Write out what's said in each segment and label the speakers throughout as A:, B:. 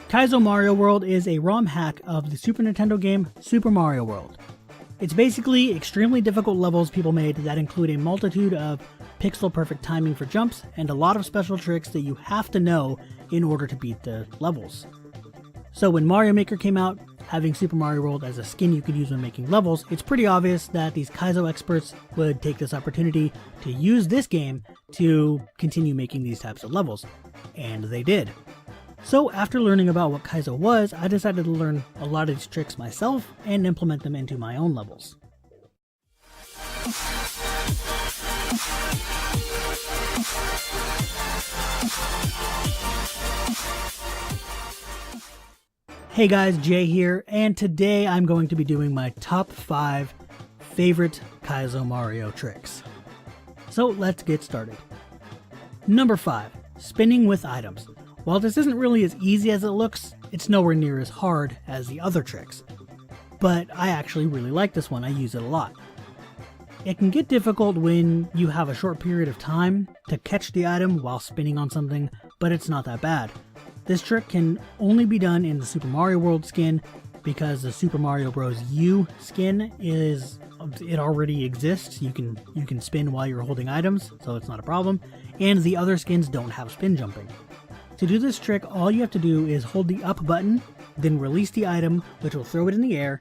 A: Kaizo Mario World is a ROM hack of the Super Nintendo game Super Mario World. It's basically extremely difficult levels people made that include a multitude of pixel-perfect timing for jumps and a lot of special tricks that you have to know in order to beat the levels. So when Mario Maker came out, having Super Mario World as a skin you could use when making levels, it's pretty obvious that these Kaizo experts would take this opportunity to use this game to continue making these types of levels. And they did. So after learning about what Kaizo was, I decided to learn a lot of these tricks myself and implement them into my own levels. Hey guys, Jay here, and today I'm going to be doing my top 5 favorite Kaizo Mario tricks. So let's get started. Number 5, spinning with items. While this isn't really as easy as it looks, it's nowhere near as hard as the other tricks. But I actually really like this one, I use it a lot. It can get difficult when you have a short period of time to catch the item while spinning on something, but it's not that bad. This trick can only be done in the Super Mario World skin because the Super Mario Bros. U skin it already exists. You can spin while you're holding items, so it's not a problem. And the other skins don't have spin jumping. To do this trick, all you have to do is hold the up button, then release the item, which will throw it in the air,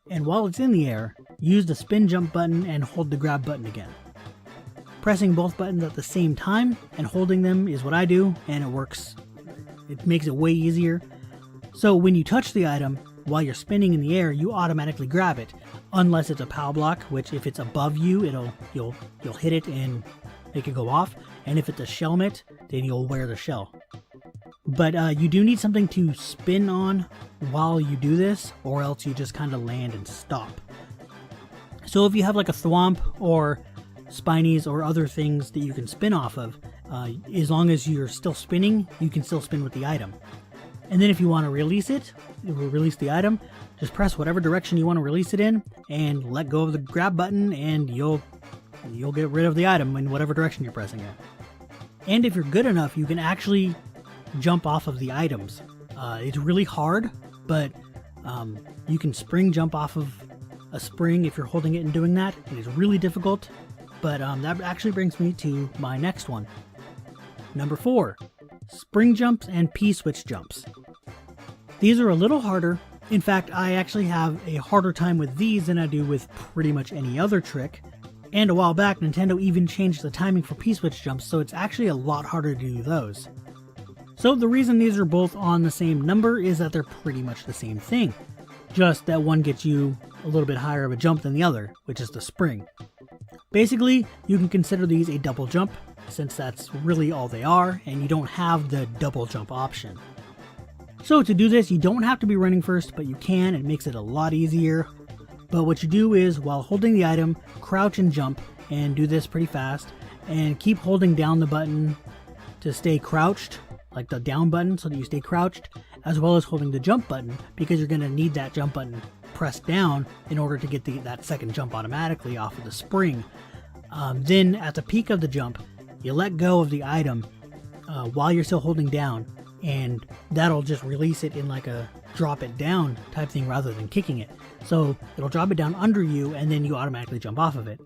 A: and while it's in the air, use the spin jump button and hold the grab button again. Pressing both buttons at the same time and holding them is what I do, and it works. It makes it way easier. So when you touch the item, while you're spinning in the air, you automatically grab it, unless it's a POW block, which if it's above you, you'll hit it and make it go off, and if it's a shellmet, then you'll wear the shell. But you do need something to spin on while you do this, or else you just kind of land and stop. So if you have like a thwomp or spinies or other things that you can spin off of, as long as you're still spinning, you can still spin with the item. And then if you want to release the item, just press whatever direction you want to release it in and let go of the grab button, and you'll get rid of the item in whatever direction you're pressing it. And if you're good enough, you can actually jump off of the items. It's really hard, but you can spring jump off of a spring if you're holding it and doing that. It is really difficult, but that actually brings me to my next one. Number 4, spring jumps and P-switch jumps. These are a little harder. In fact, I actually have a harder time with these than I do with pretty much any other trick. And a while back, Nintendo even changed the timing for P-switch jumps, so it's actually a lot harder to do those. So the reason these are both on the same number is that they're pretty much the same thing. Just that one gets you a little bit higher of a jump than the other, which is the spring. Basically, you can consider these a double jump, since that's really all they are, and you don't have the double jump option. So to do this, you don't have to be running first, but you can. It makes it a lot easier. But what you do is, while holding the item, crouch and jump, and do this pretty fast, and keep holding down the button to stay crouched, like the down button, so that you stay crouched, as well as holding the jump button, because you're going to need that jump button pressed down in order to get that second jump automatically off of the spring. Then at the peak of the jump, you let go of the item while you're still holding down, and that'll just release it in like a drop it down type thing rather than kicking it. So it'll drop it down under you, and then you automatically jump off of it.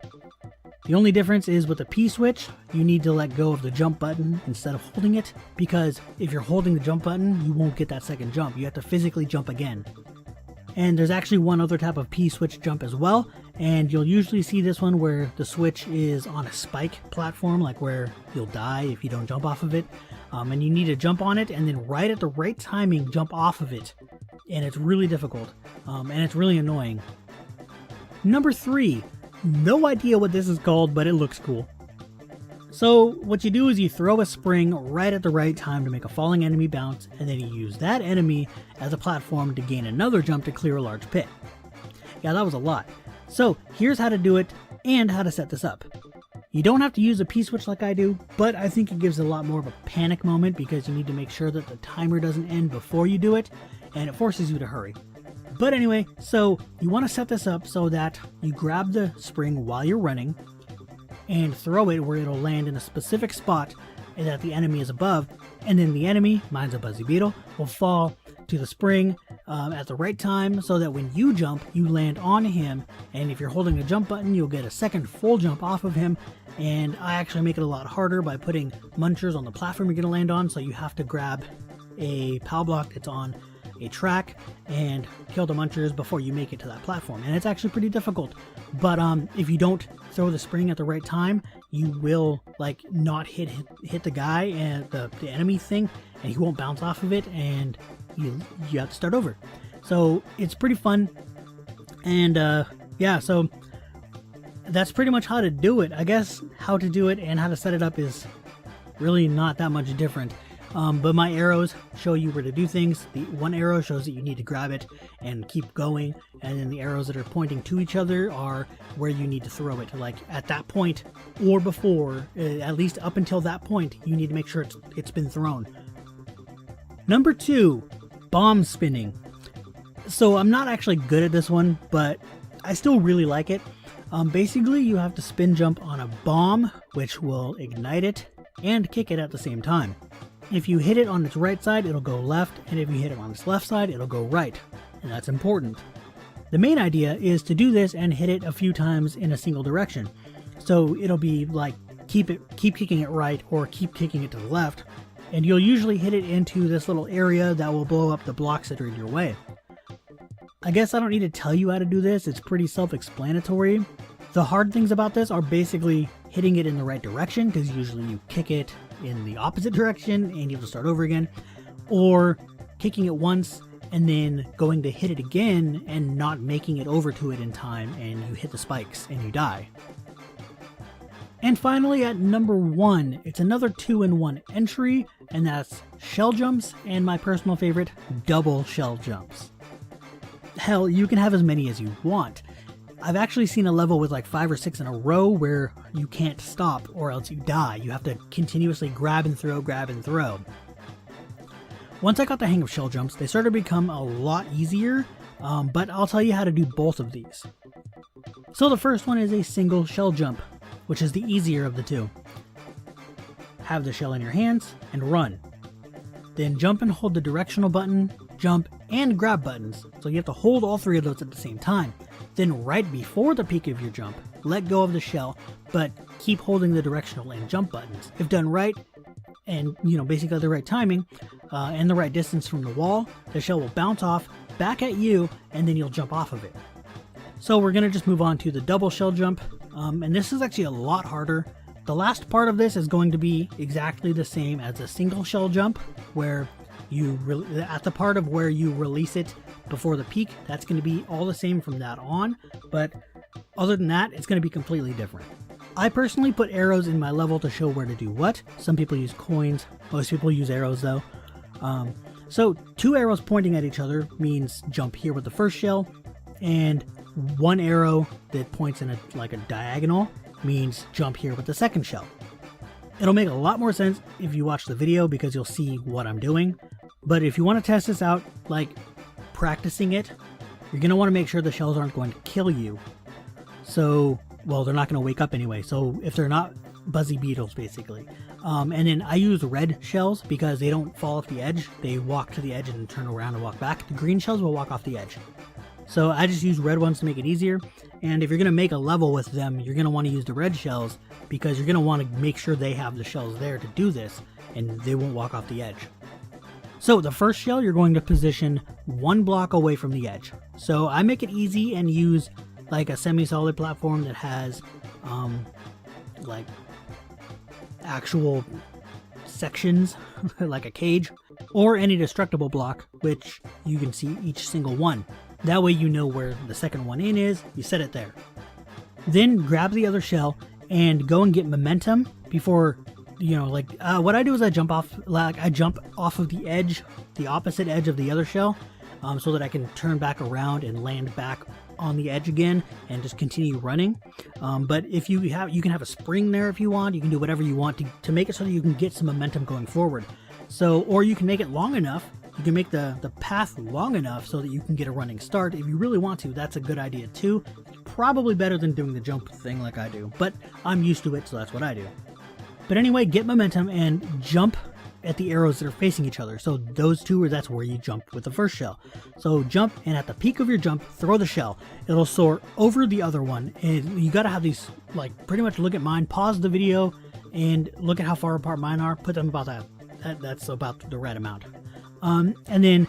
A: The only difference is with the P-switch, you need to let go of the jump button instead of holding it, because if you're holding the jump button, you won't get that second jump. You have to physically jump again. And there's actually one other type of P-switch jump as well, and you'll usually see this one where the switch is on a spike platform, like where you'll die if you don't jump off of it, and you need to jump on it and then right at the right timing jump off of it, and it's really difficult, and it's really annoying. Number 3, no idea what this is called, but it looks cool. So what you do is you throw a spring right at the right time to make a falling enemy bounce, and then you use that enemy as a platform to gain another jump to clear a large pit. Yeah, that was a lot. So here's how to do it and how to set this up. You don't have to use a P-switch like I do, but I think it gives a lot more of a panic moment because you need to make sure that the timer doesn't end before you do it, and it forces you to hurry. But anyway, so you want to set this up so that you grab the spring while you're running and throw it where it'll land in a specific spot that the enemy is above, and then the enemy, mine's a Buzzy Beetle, will fall to the spring at the right time so that when you jump, you land on him, and if you're holding the jump button, you'll get a second full jump off of him. And I actually make it a lot harder by putting munchers on the platform you're going to land on, so you have to grab a POW block that's on a track and kill the munchers before you make it to that platform. And it's actually pretty difficult, but if you don't throw the spring at the right time, you will like not hit the guy and the enemy thing, and he won't bounce off of it, and you have to start over. So it's pretty fun. And yeah, so that's pretty much how to do it. I guess how to do it and how to set it up is really not that much different. But my arrows show you where to do things. The one arrow shows that you need to grab it and keep going, and then the arrows that are pointing to each other are where you need to throw it. Like at that point or before, at least up until that point, you need to make sure it's been thrown. Number 2, bomb spinning. So I'm not actually good at this one, but I still really like it. Basically, you have to spin jump on a bomb, which will ignite it and kick it at the same time. If you hit it on its right side, it'll go left, and if you hit it on its left side, it'll go right, and that's important. The main idea is to do this and hit it a few times in a single direction. So it'll be like keep kicking it right or keep kicking it to the left, and you'll usually hit it into this little area that will blow up the blocks that are in your way. I guess I don't need to tell you how to do this, it's pretty self-explanatory. The hard things about this are basically hitting it in the right direction, because usually you kick it in the opposite direction and you have to start over again, or kicking it once and then going to hit it again and not making it over to it in time, and you hit the spikes and you die. And finally, at number 1, it's another 2-in-1 entry, and that's shell jumps, and my personal favorite, double shell jumps. Hell, you can have as many as you want. I've actually seen a level with like 5 or 6 in a row where you can't stop or else you die. You have to continuously grab and throw, grab and throw. Once I got the hang of shell jumps, they started to become a lot easier, but I'll tell you how to do both of these. So the first one is a single shell jump, which is the easier of the two. Have the shell in your hands and run. Then jump and hold the directional button, jump, and grab buttons, so you have to hold all 3 of those at the same time. Then right before the peak of your jump, let go of the shell, but keep holding the directional and jump buttons. If done right, and basically the right timing, and the right distance from the wall, the shell will bounce off back at you, and then you'll jump off of it. So we're going to just move on to the double shell jump, and this is actually a lot harder. The last part of this is going to be exactly the same as a single shell jump, where at the part of where you release it before the peak, that's going to be all the same from that on, but other than that, it's going to be completely different. I personally put arrows in my level to show where to do what. Some people use coins, most people use arrows though. So 2 arrows pointing at each other means jump here with the first shell, and 1 arrow that points in a diagonal means jump here with the second shell. It'll make a lot more sense if you watch the video because you'll see what I'm doing. But if you want to test this out, like practicing it, you're going to want to make sure the shells aren't going to kill you. So, well, they're not going to wake up anyway. So if they're not buzzy beetles, basically. And then I use red shells because they don't fall off the edge. They walk to the edge and turn around and walk back. The green shells will walk off the edge. So I just use red ones to make it easier. And if you're going to make a level with them, you're going to want to use the red shells because you're going to want to make sure they have the shells there to do this and they won't walk off the edge. So the first shell, you're going to position 1 block away from the edge. So I make it easy and use like a semi-solid platform that has like actual sections like a cage, or any destructible block, which you can see each single one. That way you know where the second one in is, you set it there. Then grab the other shell and go and get momentum before, what I do is I jump off of the edge, the opposite edge of the other shell, so that I can turn back around and land back on the edge again and just continue running. But if you can have a spring there if you want. You can do whatever you want to make it so that you can get some momentum going forward. So, or you can make it long enough. You can make the path long enough so that you can get a running start. If you really want to, that's a good idea too. Probably better than doing the jump thing like I do, but I'm used to it, so that's what I do. But anyway, get momentum and jump at the arrows that are facing each other. So those two, that's where you jump with the first shell. So jump, and at the peak of your jump, throw the shell. It'll soar over the other one, and you gotta have these, like, pretty much look at mine, pause the video, and look at how far apart mine are. Put them about that's about the right amount. And then,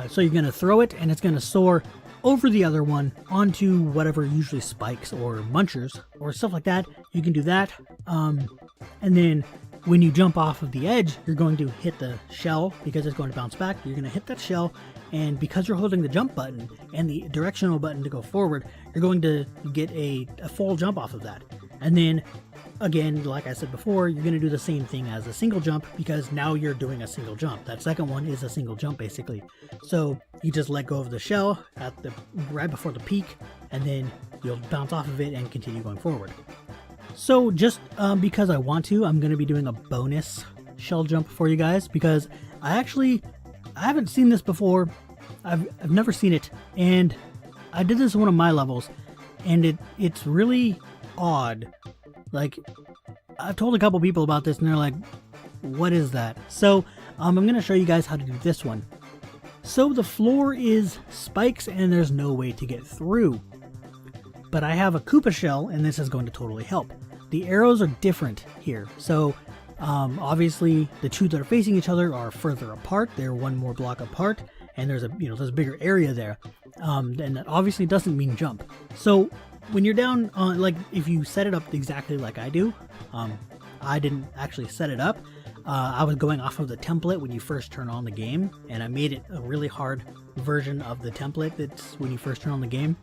A: so you're gonna throw it, and it's gonna soar over the other one onto whatever, usually spikes or munchers or stuff like that. You can do that. And then when you jump off of the edge, you're going to hit the shell because it's going to bounce back. You're going to hit that shell, and because you're holding the jump button and the directional button to go forward, you're going to get a full jump off of that. And then again, like I said before, you're going to do the same thing as a single jump because now you're doing a single jump. That second one is a single jump basically. So you just let go of the shell at the right before the peak, and then you'll bounce off of it and continue going forward. So just because I want to, I'm going to be doing a bonus shell jump for you guys because I haven't seen this before. I've never seen it, and I did this in one of my levels, and it's really odd. Like, I've told a couple people about this and they're like, what is that? So I'm going to show you guys how to do this one. So the floor is spikes and there's no way to get through. But I have a Koopa shell and this is going to totally help. The arrows are different here. So obviously the two that are facing each other are further apart. They're one more block apart, and there's a bigger area there. And that obviously doesn't mean jump. So when you're down on, like, if you set it up exactly like I do, I didn't actually set it up. I was going off of the template when you first turn on the game, and I made it a really hard version of the template that's when you first turn on the game.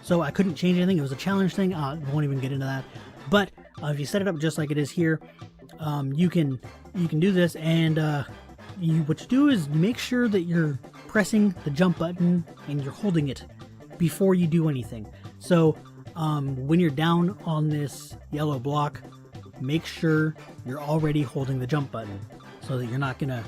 A: So I couldn't change anything. It was a challenge thing. I won't even get into that. But if you set it up just like it is here, you can do this, and what you do is make sure that you're pressing the jump button and you're holding it before you do anything. So when you're down on this yellow block, make sure you're already holding the jump button so that you're not gonna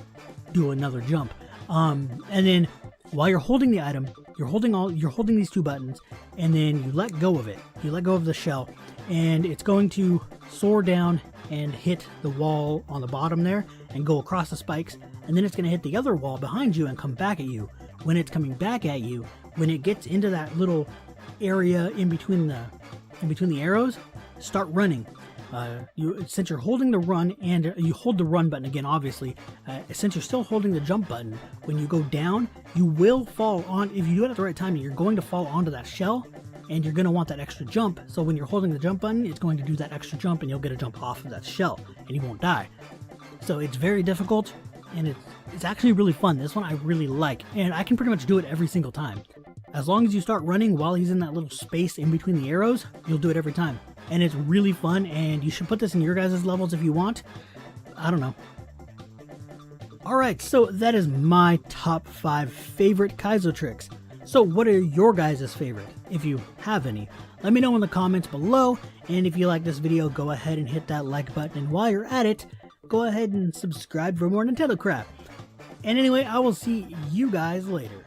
A: do another jump. And then while you're holding the item, you're holding these two buttons, and then you let go of it. You let go of the shell, and it's going to soar down and hit the wall on the bottom there and go across the spikes, and then it's going to hit the other wall behind you and come back at you. When it's coming back at you, when it gets into that little area in between the arrows, start running. Since you're holding the run, and you hold the run button again, obviously, since you're still holding the jump button, when you go down, you will fall on, if you do it at the right time, you're going to fall onto that shell, and you're going to want that extra jump. So when you're holding the jump button, it's going to do that extra jump, and you'll get a jump off of that shell, and you won't die. So it's very difficult, and it's actually really fun. This one I really like, and I can pretty much do it every single time. As long as you start running while he's in that little space in between the arrows, you'll do it every time. And it's really fun, and you should put this in your guys' levels if you want. I don't know. Alright, so that is my top 5 favorite Kaizo tricks. So what are your guys' favorite, if you have any? Let me know in the comments below, and if you like this video, go ahead and hit that like button, and while you're at it, go ahead and subscribe for more Nintendo crap. And anyway, I will see you guys later.